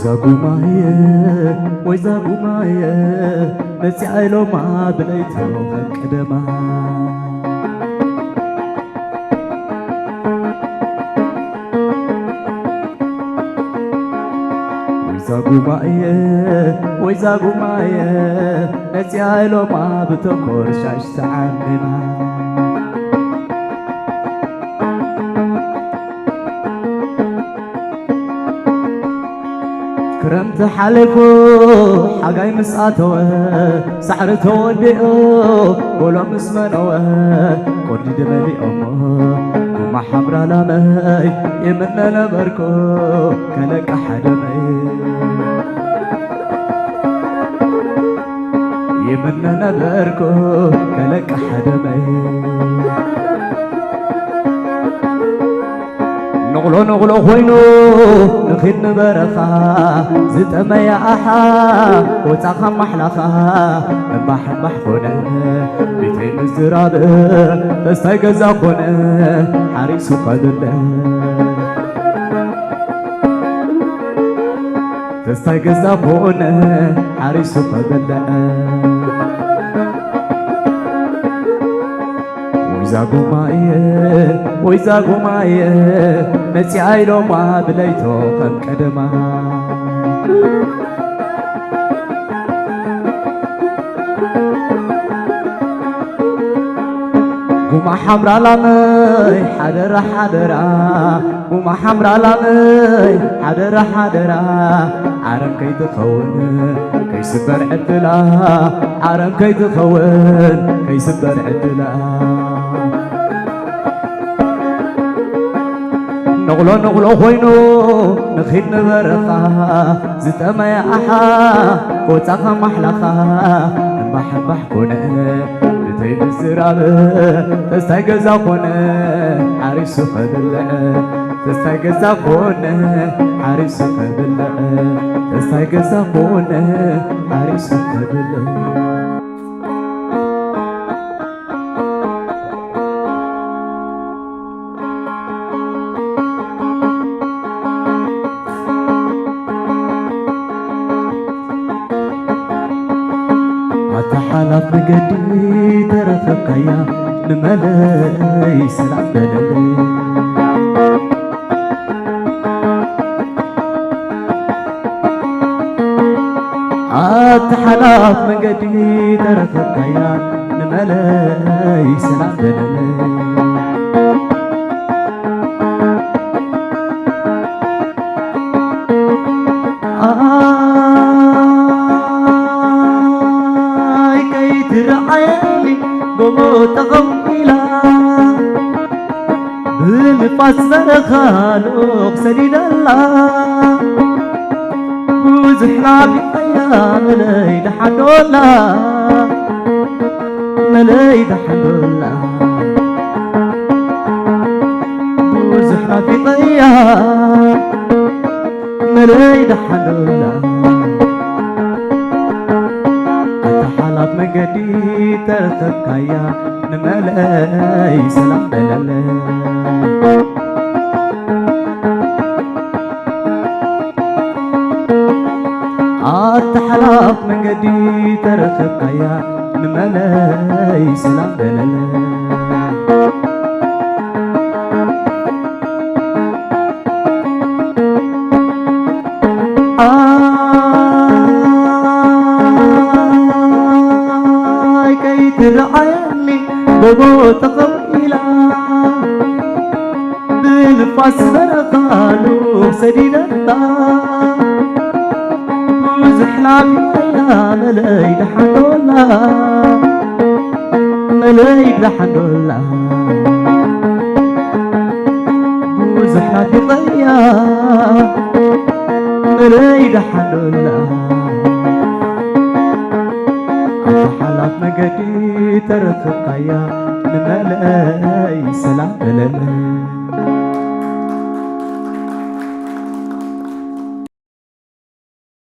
ويزاقو مايه مسيعيلو ما بليتو قدما ويزاقو مايه مسيعيلو ما بتكور شاش سعامنا كرمت حلفو حقاي مساتو سحرتو وديو ولو مسمنو قد دملي وما حمرا لامي يمنا نبركو كلك حدمي يمنا نبركو كلك حدمي نغلو خوينو نخيد نبرخا زتما يا أحا وتاخا محلخا نباح خونا بيتين الزراب تستيقظ خونا حريص قدنا تستيقظ خونا حريص قدنا ويزاقو مايه مسيعيلو ما بليتو خم قدما قوما حمرا لامي حدرا قوما حمرا لامي حدرا عرم كي تخون كي سبر عدلا عرم كي تخون كي سبر عدلا نغلو خوينو نخيد نبرخا زتما يا أحا وتاخا محلخا نباح كونا بتين الزراب تستيقظ خونا حريص خدلا تستيقظ خونا حريص خدلا تستيقظ خونا حريص خدلا حالات مقدي ترفق يا نملي سلام بللي حالات مقدي ترفق يا نملي سلام بللي بالفاس برخالوق سديد الله وزحنا في قيام مليد حدولا وزحنا في قيام مليد حدولا حالات مقدي ترتكايا نملي سلام بلالي حالات مقدي ترتكايا نملي سلام بلالي ترعيني بموت قبيلة بالفاس برقالو سديد الله وزحنا بيا ملايد حدولا وزحنا في ضيا ملايد حدولا حالات مقدي ترفق يا نملي سلام بللي